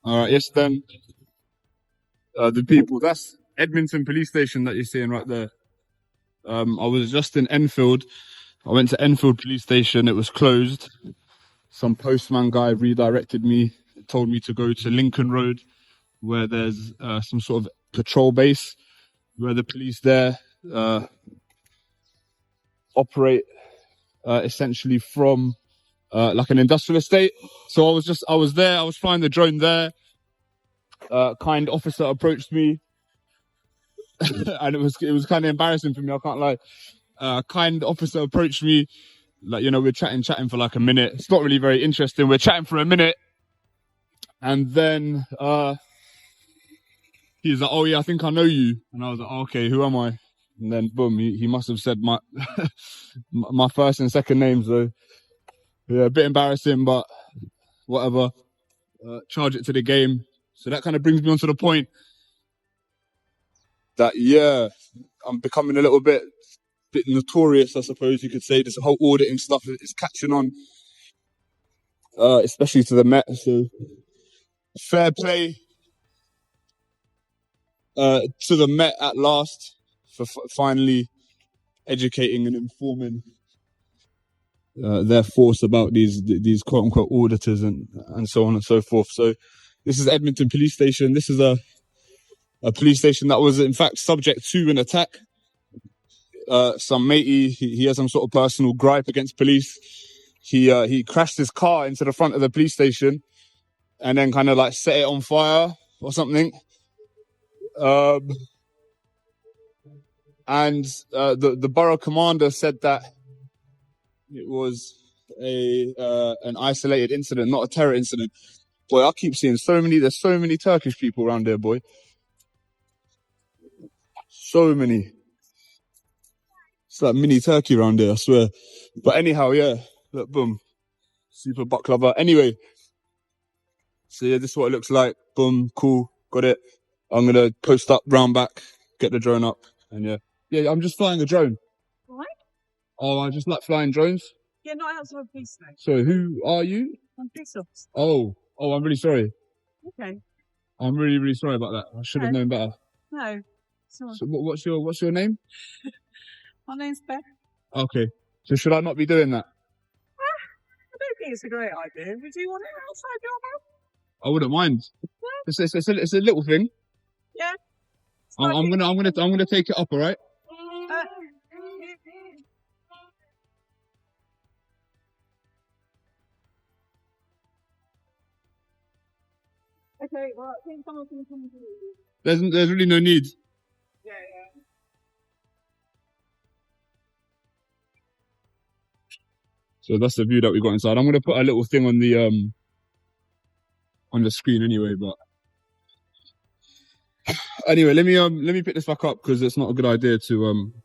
All right, yes then. The people, that's Edmonton Police Station that you're seeing right there. I was just in Enfield. I went to Enfield Police Station. It was closed. Some postman guy redirected me, told me to go to Lincoln Road, where there's some sort of patrol base, where the police there operate essentially from like an industrial estate. So I was there. I was flying the drone there. Kind officer approached me, and it was kind of embarrassing for me. I can't lie. Kind officer approached me, like, you know, we're chatting for like a minute. It's not really very interesting. We're chatting for a minute, and then he's like, "Oh yeah, I think I know you." And I was like, oh, "Okay, who am I?" And then boom, he must have said my my first and second names. So yeah, a bit embarrassing, but whatever. Charge it to the game. So that kind of brings me on to the point that, yeah, I'm becoming a little bit notorious, I suppose you could say. This whole auditing stuff is catching on, especially to the Met. So fair play to the Met at last for finally educating and informing their force about these quote unquote auditors and so on and so forth. So this is Edmonton Police Station. This is a police station that was in fact subject to an attack. Some matey, he has some sort of personal gripe against police. He crashed his car into the front of the police station and then kind of like set it on fire or something. And the borough commander said that it was an isolated incident, not a terror incident. Boy, I keep seeing there's so many Turkish people around there, boy. So many. It's like mini Turkey around there, I swear. But anyhow, yeah, look, boom. Super butt lover. Anyway, so yeah, this is what it looks like. Boom, cool, got it. I'm gonna post up, round back, get the drone up, and yeah. Yeah, I'm just flying a drone. What? Oh, I just like flying drones. Yeah, not outside of police station. So who are you? I'm police officer. Oh, I'm really sorry. Okay. I'm really, really sorry about that. I should have known better. No. Sorry. So what's your name? My name's Beth. Okay. So should I not be doing that? I don't think it's a great idea. Would you want it outside your house? I wouldn't mind. Yeah. It's a little thing. Yeah. I'm gonna take it up, all right? Okay, well, I think someone's going to come and do it. There's really no need. Yeah. So that's the view that we got inside. I'm gonna put a little thing on the screen anyway, but anyway, let me pick this back up because it's not a good idea to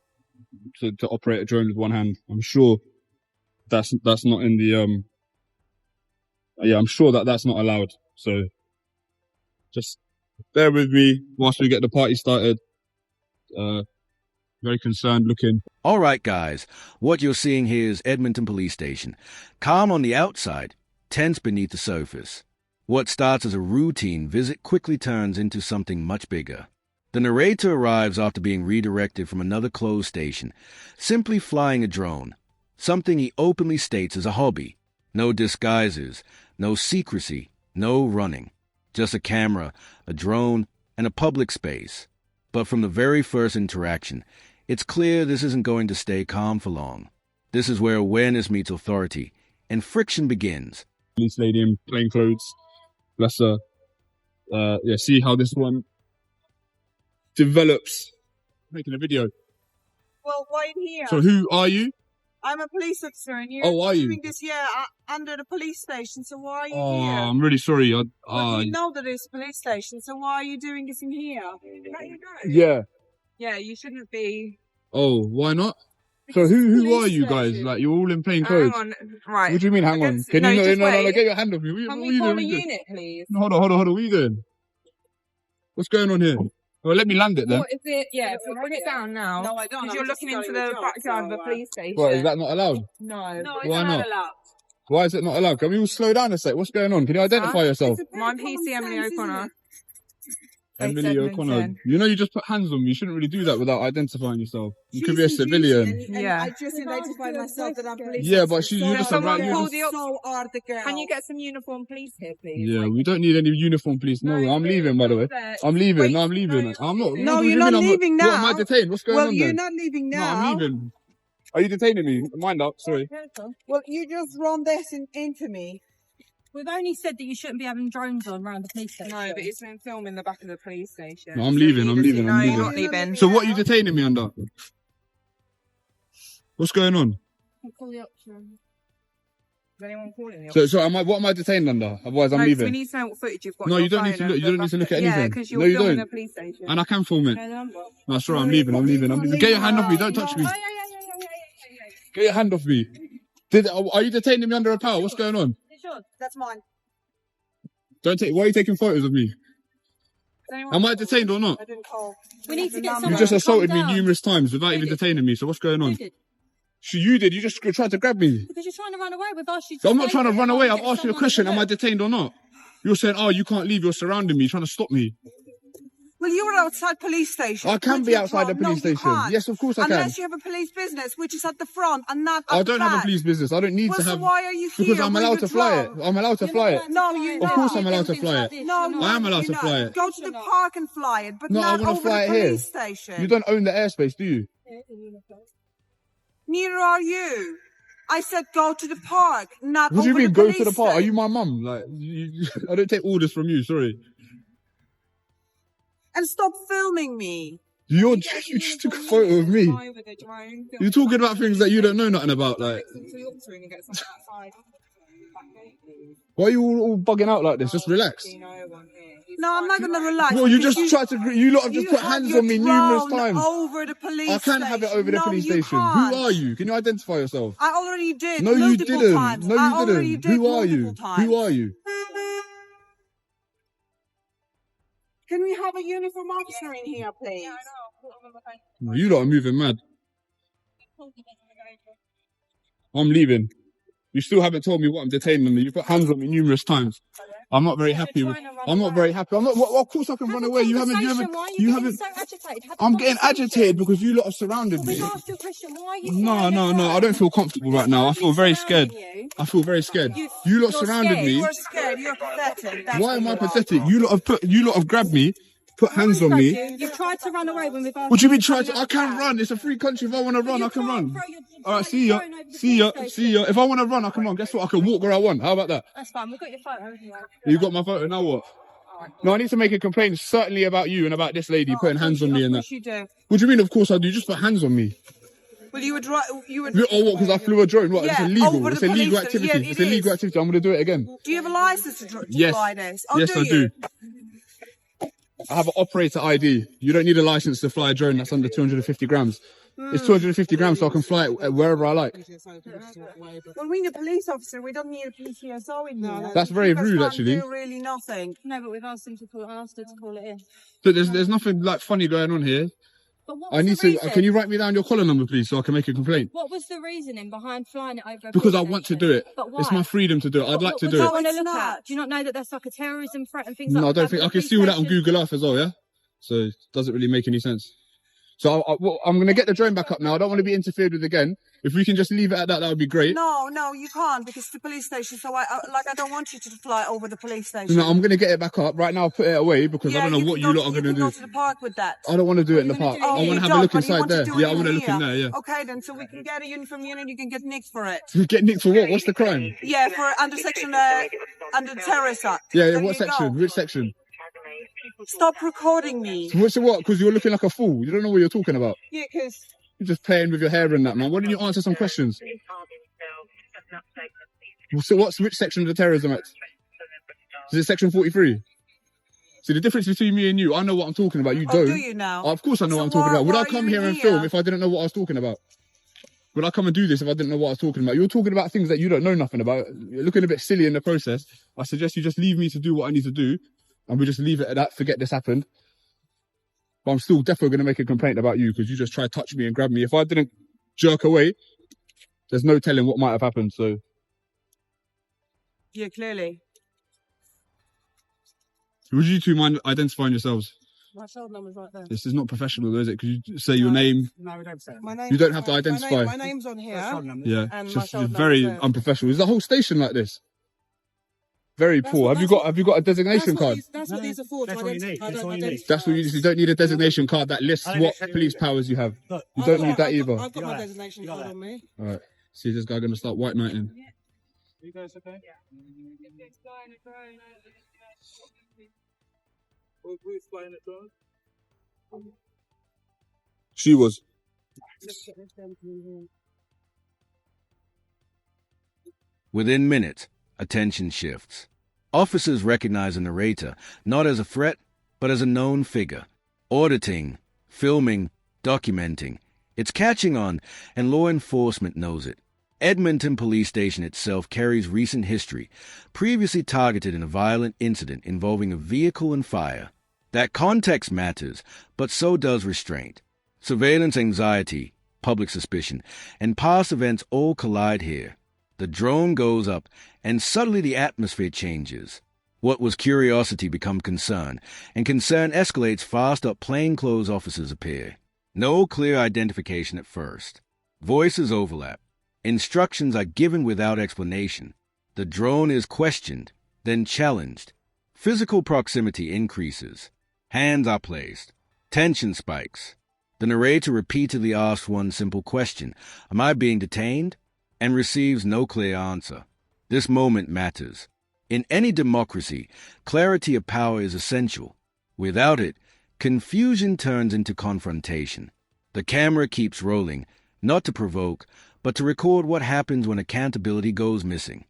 operate a drone with one hand. I'm sure that's not in the yeah, I'm sure that's not allowed. So just bear with me whilst we get the party started. Very concerned looking. All right, guys. What you're seeing here is Edmonton Police Station. Calm on the outside, tense beneath the surface. What starts as a routine visit quickly turns into something much bigger. The narrator arrives after being redirected from another closed station, simply flying a drone, something he openly states as a hobby. No disguises, no secrecy, no running. Just a camera, a drone, and a public space. But from the very first interaction, it's clear this isn't going to stay calm for long. This is where awareness meets authority, and friction begins. Police lady in plain clothes. Bless her. Yeah, see how this one develops. Making a video. Well, wait here. So who are you? I'm a police officer and you're doing this here under the police station, so why are you here? I'm really sorry. Well, you know that it's a police station, so why are you doing this in here? Yeah. Yeah, you shouldn't be. Oh, why not? So who are you guys? Like, you're all in plain clothes. Hang on, right. What do you mean, hang on? Can you no, get your hand off me. Can we call a unit, please? No, hold on. What are you doing? What's going on here? Well, let me land it then. What is it? Yeah, so bring it down now. No, I don't. Because you're looking into the backyard of the police station. What, is that not allowed? No. No, it's Why not not? allowed. Why is it not allowed? Can we all slow down a sec? What's going on? Can you identify yourself? I'm PC Emily O'Connor. Emily O'Connor. You know you just put hands on me. You shouldn't really do that without identifying yourself. You could be a civilian. Yeah. I just identified myself that I'm police. Yeah, but you're just Someone around. call the So are the girls. Can you get some uniform police here, please? Yeah, we don't need any uniform police. No, I'm leaving, by the way. I'm leaving. Wait, No, I'm leaving. no, I'm not. No, what do you're you not mean I'm leaving What am now. I detained? What's going Well, on you're then? not leaving No, now. I'm leaving. Are you detaining me? Mind up. Sorry. Well, you just run this into me. We've only said that you shouldn't be having drones on around the police station. No, but it's been filming the back of the police station. No, I'm leaving. I'm leaving. No, I'm you're leaving. not leaving. So what are you detaining me under? What's going on? I'll call the option. Is anyone calling you? So what am I detained under? Otherwise, I'm No, 'cause leaving. we need to know what footage you've got. No, on you your don't need to phone look. of You don't the need to look at back- Yeah, anything. because you're No, you filming don't. the police station. And I can film it. No number. No, sorry, I'm leaving. I'm leaving. I'm leaving. Get your hand off me. Don't touch me. Get your hand off me. Are you detaining me under a power? What's going on? That's mine. Don't take. Why are you taking photos of me? Am I detained or not? I didn't call. We need to get You someone just to assaulted calm me down. numerous times without even detaining me. So what's going on? Who did? You did. You just tried to grab me. Because you're trying to run away. We've asked you to I'm not stay trying to here. run away. I've Get asked you a someone question. to Am I look. detained or not? You're saying, oh, you can't leave. You're surrounding me. You're trying to stop me. Well, you were outside police station. I can with be your outside the drum. police No, you station. can't. Yes, of course I can. Unless you have a police business, which is at the front and not at I the don't have a back. police business. I don't need Well, to so have. why are you here? Because I'm with allowed your to fly it. drum? I'm allowed to fly it. No, you're Of course not. I'm allowed to fly it. No, I am allowed to you're fly not. it. Go to the park and fly it, but No, I not want to over fly the it here. police station. You don't own the airspace, do you? Neither are you. I said go to the park, not What do you over mean the go police to the park? Are station. you my mum? Like, I don't take orders from you. Sorry. And stop filming me. You just took a photo of me. You're talking about things that you don't know nothing about. Like, why are you all bugging out like this? Just relax. No, I'm not going to relax. Well, you because just tried to. You lot have just you put have hands your on me numerous drone times. Over the police I can have it station. over the No, police you station. can't. Who are you? Can you identify yourself? I already did. No, you multiple didn't. Times. No, I you already didn't. did Who are you? multiple times. Who are you? Can we have a uniform officer in here, please? No, you lot are moving mad. I'm leaving. You still haven't told me what I'm detaining on me. You've put hands on me numerous times. I'm not very happy with. I'm not very happy. I'm not. Well, of course I can run away. You haven't. Why are you getting so agitated? Have a I'm getting conversation. agitated because you lot have surrounded me. We've asked you a question. Why are you No. I don't feel comfortable right now. I feel very scared. I feel very scared. You lot surrounded me. You're scared. You're pathetic. That's Why am I what you are. pathetic? You lot have grabbed me, put hands on me. You've tried to run away when we've asked What do you mean to try come to? I can run. It's a free country. If I want to run, You I can can't run. throw your- All right, throw see your ya. phone over the See ya. police See ya. If I want to run, I can run. Guess what? I can walk where I want. How about that? That's fine. We've got your photo. Haven't we? You got my photo. Now what? No, I need to make a complaint certainly about you and about this lady putting hands on me and that. Of course you do. What do you mean? Of course I do. Just put hands on me. Well, you would. You would. Oh, what? Because I flew a drone. What? Yeah, It's illegal. over the It's a legal police station. activity. Yeah, It's it a legal is. activity. I'm going to do it again. Do you have a license to Yes. fly this? Oh, Yes, do I you? do. I have an operator ID. You don't need a license to fly a drone that's under 250 grams. It's 250 grams, so I can fly it wherever I like. Well, we need a police officer. We don't need a PCSO in here. That's very You guys rude, can't actually. do really nothing. No, but we've asked her to call it in. So there's nothing like funny going on here. But what I was need the to. reason? Can you write me down your collar number, please, so I can make a complaint? What was the reasoning behind flying it over? a Because I police want to station? do it. But why? It's my freedom to do it. I'd like to What do do you it. want to It's look not. at? Do you not know that that's like a terrorism threat and things No, I like that? don't think I can see all that on Google Earth as well. Yeah. So it doesn't really make any sense. So I'm going to get the drone back up now. I don't want to be interfered with again. If we can just leave it at that would be great. No, you can't because it's the police station. So I don't want you to fly over the police station. No, I'm going to get it back up right now. I'll put it away because I don't know what you lot are going to You can go do. to the park with that. I don't want to do it in the park. Oh, I you want to have a don't, look but you inside want to there. do it Yeah, I want to look here. in there. Yeah. Okay, then so we can get a uniform unit and you can get nicked for it. Get nicked for what? What's the crime? Yeah, for under terrorist act. Yeah. There What you go. section? Which section? Stop recording me. What's the what? Because you're looking like a fool. You don't know what you're talking about. Yeah, because You're just playing with your hair and that, man. Why don't you answer some questions? So which section of the terrorism act? Is it section 43? See, the difference between me and you, I know what I'm talking about. You oh, don't. do you now? Of course I know So what I'm talking about. Would why I are come you here and here? film if I didn't know what I was talking about? Would I come and do this if I didn't know what I was talking about? You're talking about things that you don't know nothing about. You're looking a bit silly in the process. I suggest you just leave me to do what I need to do, and we just leave it at that. Forget this happened. But I'm still definitely going to make a complaint about you because you just tried to touch me and grab me. If I didn't jerk away, there's no telling what might have happened. So Yeah, clearly. Would you two mind identifying yourselves? My shoulder number's right there. This is not professional, is it? Could you say your name? No, we don't say it. My name, You don't have to identify. My name's on here. Yeah, And it's my just shoulder very number's there. unprofessional. Is the whole station like this? Very poor. Have you got a designation card? That's what these are for. That's what you need. That's what you need. That's what you need. You don't need a designation card that lists what police powers you have. Look, You don't need that either. I've got my designation card on me. All right. See, this guy gonna start white knighting. You guys okay? Who's flying the drone? She was. Within minutes, attention shifts. Officers recognize a narrator not as a threat, but as a known figure. Auditing, filming, documenting. It's catching on, and law enforcement knows it. Edmonton Police Station itself carries recent history, previously targeted in a violent incident involving a vehicle and fire. That context matters, but so does restraint. Surveillance anxiety, public suspicion, and past events all collide here. The drone goes up, and suddenly the atmosphere changes. What was curiosity becomes concern, and concern escalates fast up plainclothes officers appear. No clear identification at first. Voices overlap. Instructions are given without explanation. The drone is questioned, then challenged. Physical proximity increases. Hands are placed. Tension spikes. The narrator repeatedly asks one simple question, "Am I being detained?" and receives no clear answer. This moment matters. In any democracy, clarity of power is essential. Without it, confusion turns into confrontation. The camera keeps rolling, not to provoke, but to record what happens when accountability goes missing.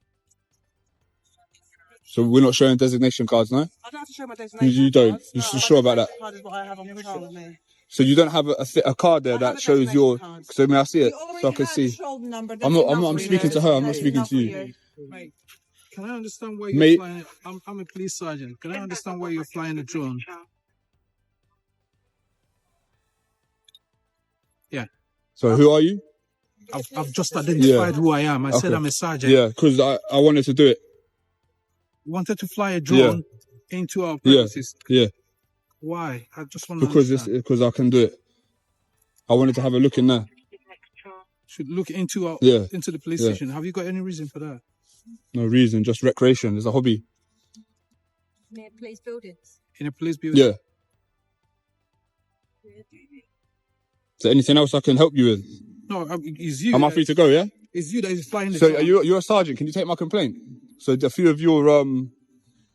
So we're not showing designation cards, no? I don't have to show my designation. You don't. cards. You're No, sure my about that? designation card is what I have on the car with me. So you don't have a card there I have that a shows designation your. card. So may I see it You so I already can had see? a shoulder number. I'm not. That's I'm enough speaking for to her. I'm you. not speaking Enough to for you. Mate, can I understand why you're Mate. flying? I'm a police sergeant. Can I understand why you're flying a drone? Yeah. So who are you? I've just identified who I am. I said Okay. I'm a sergeant. Yeah, because I wanted to do it. Wanted to fly a drone into our Yeah. premises. Yeah, Why? I just want to because I can do it. I wanted to have a look in there. should look into our Yeah. into the police Yeah. station. Have you got any reason for that? No reason, just recreation. It's a hobby. Near police buildings. In a police building? Yeah. Is there anything else I can help you with? No, it's you. Am I free to go? Yeah. It's you that is flying the So drone. you're a sergeant. Can you take my complaint? So a few of your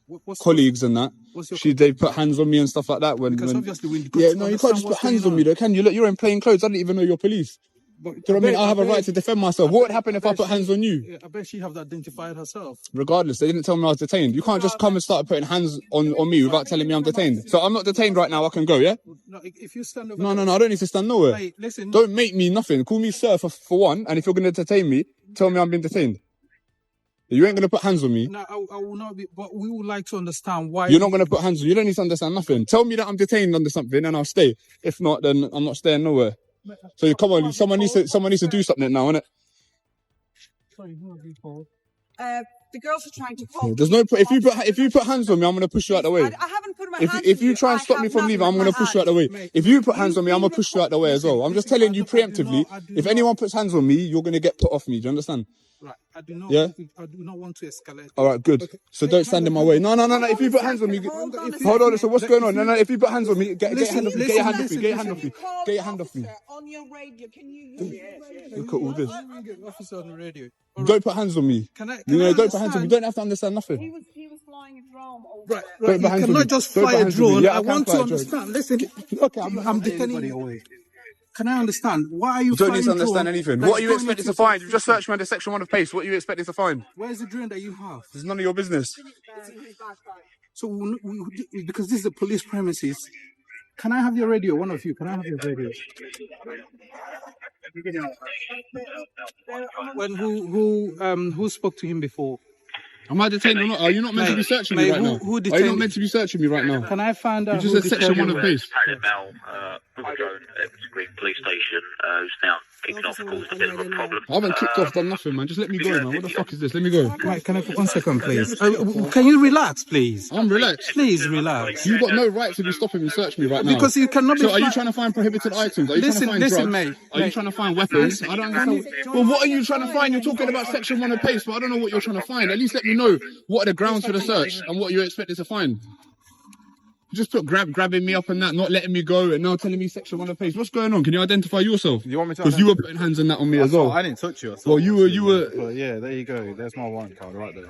What's colleagues and that, what's your they put hands on me and stuff like that. Because when obviously we yeah, no, you can't just put hands on me though, can you? Look, you're in plain clothes. I didn't even know you're police. But Do you know what I mean? I have a right to defend myself. What would happen if I put hands on you? Yeah, I bet she have identified herself. Regardless, they didn't tell me I was detained. You can't just come and start putting hands on me without telling me I'm detained. So I'm not detained right now. I can go, yeah? No, if you stand over No, I don't need to stand nowhere. Mate, listen. Don't make me nothing. Call me sir for one, and if you're going to detain me, tell me I'm being detained. You ain't going to put hands on me. No, I will not be, but we would like to understand why. You're not going to put hands on me. You don't need to understand nothing. Tell me that I'm detained under something and I'll stay. If not, then I'm not staying nowhere. So come on, someone needs to do something now, innit? Sorry, who have you called? The girls are trying to call. There's no if you put hands on me, I'm going to push you out the way. I haven't put my hands. If you on try and stop me from leaving, I'm going to push you out the way. If you put hands on me, I'm going to push you out the way as well. I'm just telling you preemptively. If anyone puts hands on me, you're going to get put off me. Do you understand? Right, I do not. Yeah? I do not want to escalate. All right, good. So don't stand in my way. No. If you put hands on me, hold on. So what's going on? No. If you put hands on me, get your hand off me. Get your hand off me. Get your hand off me. Get your hand off me. On your radio, can you? Look at all this. Officer on the radio. Don't put hands on me. Can I Don't put hands on me. You don't have to understand He nothing. was flying a drone over. Right. Don't You put hands on cannot me. just Don't fly put a hands on me. drone. Yeah, I I can want fly to a drone. understand. Listen, okay, I'm detaining you. Can I understand why are you? You don't need to flying understand drone anything. that's What are you going expecting into to find? You just searched me under section 1 of PACE. What are you expecting to find? Where's the drone that you have? It's none of your business. So, because this is a police premises, can I have your radio? One of you, can I have your radio? When who spoke to him before? Am I detained or not? Are you not meant to be searching me right now? Who Are you not meant to be searching me right now? Can I find out? You just said section 1 of PACE. drone at the police station, who's now kicked off, caused a bit of a problem. I haven't kicked off, done nothing, man. Just let me go, man. What the fuck is this? Let me go. Right, can I put 1 second, please? Can you relax, please? I'm relaxed. Please relax. You've got no right to be stopping me, search me right now. Because you cannot be. So are you trying to find prohibited items? Are you trying to find drugs? mate. Are you trying to find weapons? I don't understand. Well, what are you trying to find? You're talking about section 1 of PACE, but I don't know what you're trying to find. At least let me know what are the grounds for the search and what you're expected to find. You just put grabbing me up and that, not letting me go, and now telling me section 1 of PACE. What's going on? Can you identify yourself? You want me to? Because you were putting hands on that on me as well. I didn't touch you. Well, you were. But yeah, there you go. There's my warrant card right there.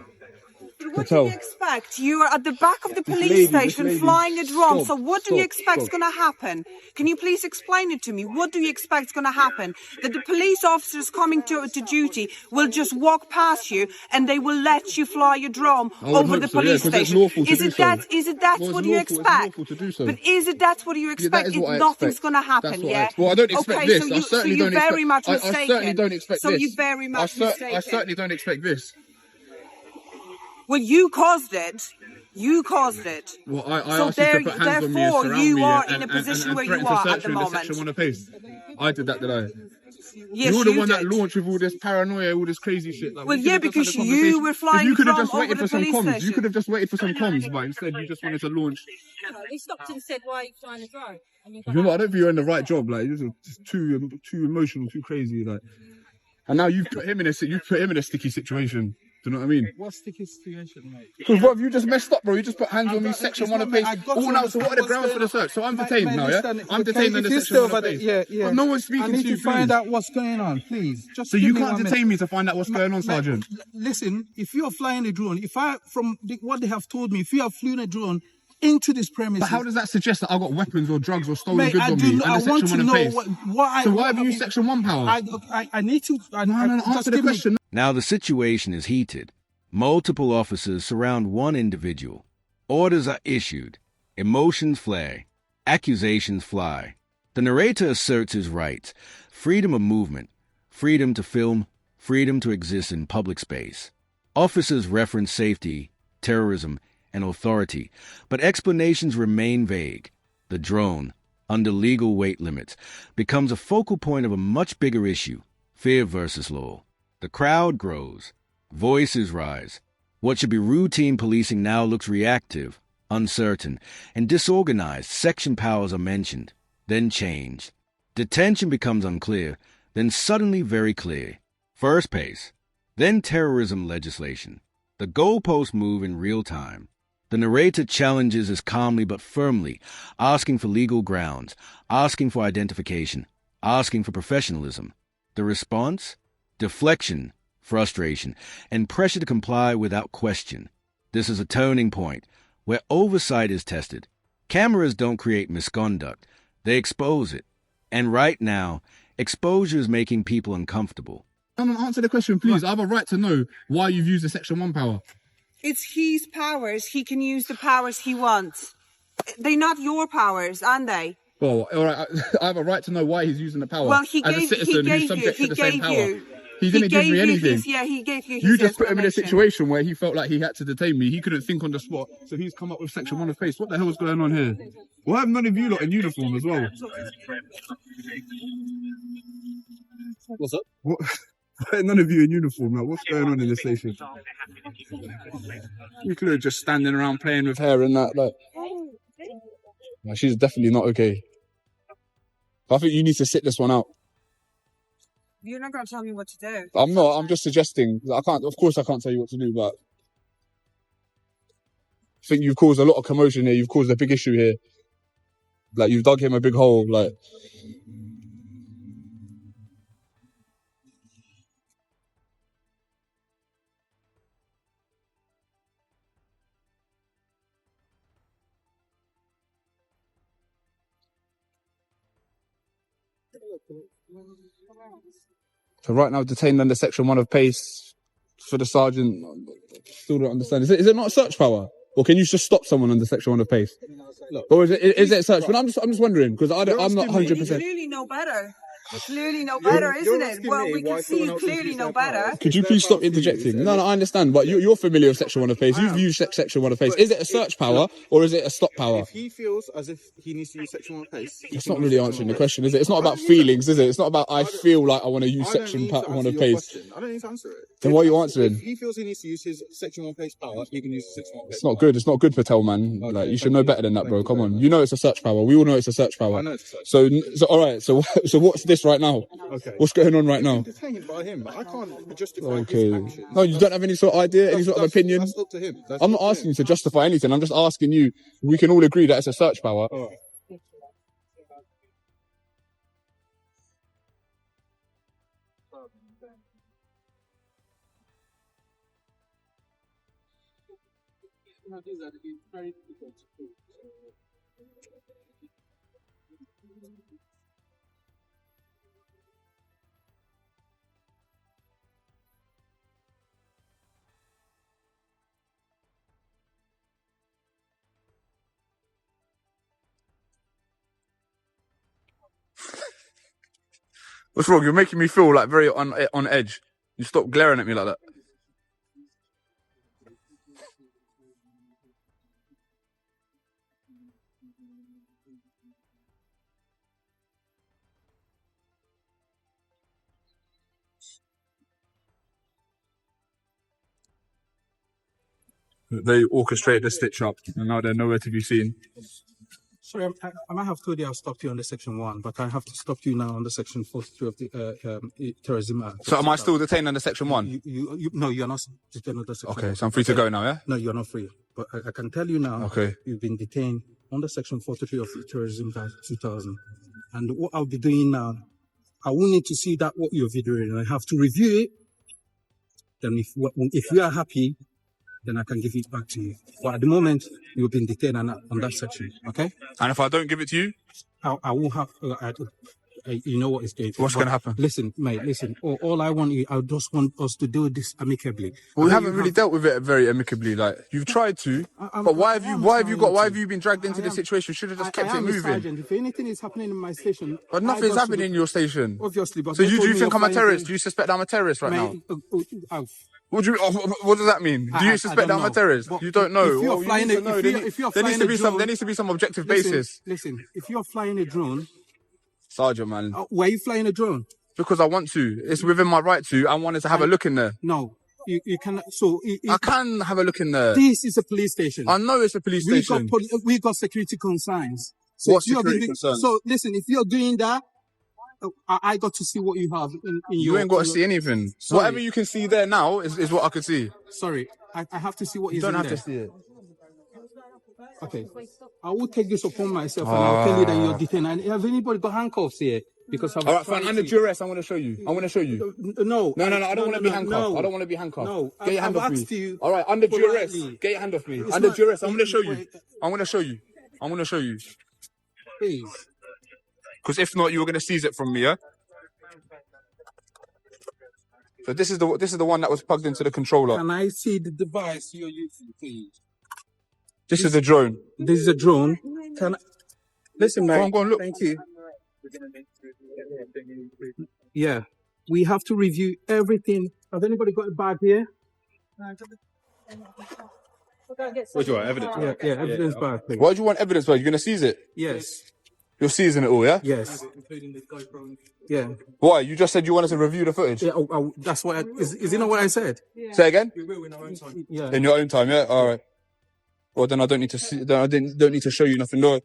What do you expect? You are at the back of the police station flying a drone. So what do you expect is going to happen? Can you please explain it to me? What do you expect is going to happen? That the police officers coming to duty will just walk past you and they will let you fly your drone over the police station? Is it that what you expect? But is it that's what you expect? Nothing's going to happen, yeah? Well, I don't expect this. I certainly don't expect. Very much mistaken. I certainly don't expect this. So you very much mistaken. I certainly don't expect this. Well, you caused it. You caused it. Well, I asked you to put hands on me and surround me you are and, in a position where you threaten to are search at the me in moment. section 1 of PACE. I did that, did I? Yes, You're the one did. that launched with all this paranoia, all this crazy shit. Like, well, yeah, because you were flying you could have from just waited over for the some police comms. station. You could have just waited for some comms, but instead you just wanted to launch. No, he stopped and said, "Why are you flying a drone?" And you You know what? I don't think you're in the right job. Like, you're just too emotional, too crazy. Like, and now you've put him in a sticky situation. Do you know what I mean? What sticky situation, mate? Because bro, you just messed up, bro. You just put hands on me, section 1 of PACE. All now, so what are the grounds for the search? So I'm detained now, yeah? I'm detained under section 1 of PACE. Yeah. But no one's speaking to you, I need to find out what's going on, please. Just so you can't detain me to find out what's going on, Sergeant? Listen, if you're flying a drone, what they have told me, if you have flown a drone into this premises. But how does that suggest that I've got weapons or drugs or stolen goods on me? I want to know why. So why have you used section 1 power? I need to. No, answer the question. Now the situation is heated. Multiple officers surround one individual. Orders are issued. Emotions flare. Accusations fly. The narrator asserts his rights. Freedom of movement. Freedom to film. Freedom to exist in public space. Officers reference safety, terrorism, and authority, but explanations remain vague. The drone, under legal weight limits, becomes a focal point of a much bigger issue, fear versus law. The crowd grows. Voices rise. What should be routine policing now looks reactive, uncertain, and disorganized. Section powers are mentioned, then changed. Detention becomes unclear, then suddenly very clear. First PACE, then terrorism legislation. The goalposts move in real time. The narrator challenges us calmly but firmly, asking for legal grounds, asking for identification, asking for professionalism. The response? Deflection, frustration, and pressure to comply without question. This is a turning point where oversight is tested. Cameras don't create misconduct, they expose it. And right now, exposure is making people uncomfortable. Answer the question, please. I have a right to know why you've used the section 1 power. It's his powers. He can use the powers he wants. They're not your powers, aren't they? Well, all right, I have a right to know why he's using the power. Well, as a citizen who's subject to the same power. He didn't give me anything. He gave you his You just put him in a situation where he felt like he had to detain me. He couldn't think on the spot, so he's come up with section 1 of PACE. What the hell is going on here? Why have none of you lot in uniform as well? What's up? What? Why are none of you in uniform? Like, what's going on in the station? You could have just standing around playing with hair and that. Like, she's definitely not okay. I think you need to sit this one out. You're not going to tell me what to do. I'm not. I'm just suggesting. I can't. Of course, I can't tell you what to do, but I think you've caused a lot of commotion here. You've caused a big issue here. Like, you've dug him a big hole. Like. So right now, detained under section 1 of PACE for the sergeant. Still don't understand. Is it not search power, or can you just stop someone under section 1 of PACE? Or is it search? But I'm just wondering because I'm not 100%. You really know better. You clearly know better, isn't it? Well, we can see you clearly know better. Could you please stop interjecting? No, I understand, but you're familiar with Section 105. You've used Section 105. Is it a search power or is it a stop power? If he feels as if he needs to use Section 105, it's not really answering the question, is it? It's not about feelings, is it? It's not about I feel like I want to use Section 105. I don't need to answer it. Then why are you answering? If he feels he needs to use his Section 105 power, he can use Section 105. It's not good. It's not good for Tell, man. Okay, like you should know better than that, bro. Come on. You know it's a search power. We all know it's a search power. I know it's a search. So all right. So what's this right now? Okay. What's going on right now? Detained by him. I can't justify Okay. his actions. No, you don't have any sort of idea, any sort of opinion. That's up to him. I'm not asking you to justify anything. I'm just asking you. We can all agree that it's a search power. All right. What's wrong? You're making me feel like very on edge. You stop glaring at me like that. They orchestrated the stitch up, and now they're nowhere to be seen. Sorry, I might have told you I'll stop you on the Section 1, but I have to stop you now on the Section 42 of the Terrorism Act. So am I still detained under Section 1? No, you're not detained under Section 1. Okay, so I'm free to go now, yeah? No, you're not free. But I can tell you now, Okay. You've been detained under Section 43 of the Terrorism Act 2000. And what I'll be doing now, I will need to see that what you're videoing. I have to review it. Then if you are happy, then I can give it back to you. But at the moment, you've been detained on that section, okay? And if I don't give it to you? I won't have, you know what is going to What's going to happen? Listen, mate, listen. All I want I just want us to do this amicably. Well, we haven't really dealt with it very amicably. Like you've tried to, but why have you been dragged into this situation? You should have just kept it moving. Sergeant. If anything is happening in my station, But nothing's happening in your station. Obviously, but so do you think I'm a terrorist? Do you suspect I'm a terrorist right now? What does that mean? Do you suspect that I'm a terrorist? You don't know. If you're flying there needs to be some objective basis. Listen, if you're flying a drone, Sergeant, man. Why are you flying a drone? Because I want to. It's within my right to. I wanted to have a look in there. No, you cannot. So I can have a look in there. This is a police station. I know it's a police station. We got security concerns. So what security concerns? So listen, if you're doing that, I got to see what you have in your... You ain't got to see anything. Sorry. Whatever you can see there now is what I could see. Sorry, I have to see what is in there. You don't have to see it. Okay, I will take this upon myself and I'll tell you that you're detained. And have anybody got handcuffs here? Because I'm... All right, fine. Under duress, I want to show you. No. I don't want to be handcuffed. No. I don't want to be handcuffed. No. Get your hand off me. You all right, under duress. Get your hand off me. Under duress, I'm going to show you. I'm going to show you. Please. Because if not, you were going to seize it from me, yeah? So this is the one that was plugged into the controller. Can I see the device you're using, please? This is a drone. This is a drone. Can I... Listen, mate. Go on, look. Thank you. Yeah. We have to review everything. Has anybody got a bag here? What do you want? Evidence? Yeah, evidence bag, please. Why do you want evidence bag? You're going to seize it? Yes. You're seizing it all, yeah? Yes. Yeah. Why? You just said you wanted to review the footage. Yeah, that's what. Is it not what I said? Yeah. Say again. We will in our own time. Yeah. In your own time, yeah. All right. Well, then I don't need to see. Then I don't need to show you nothing, do I?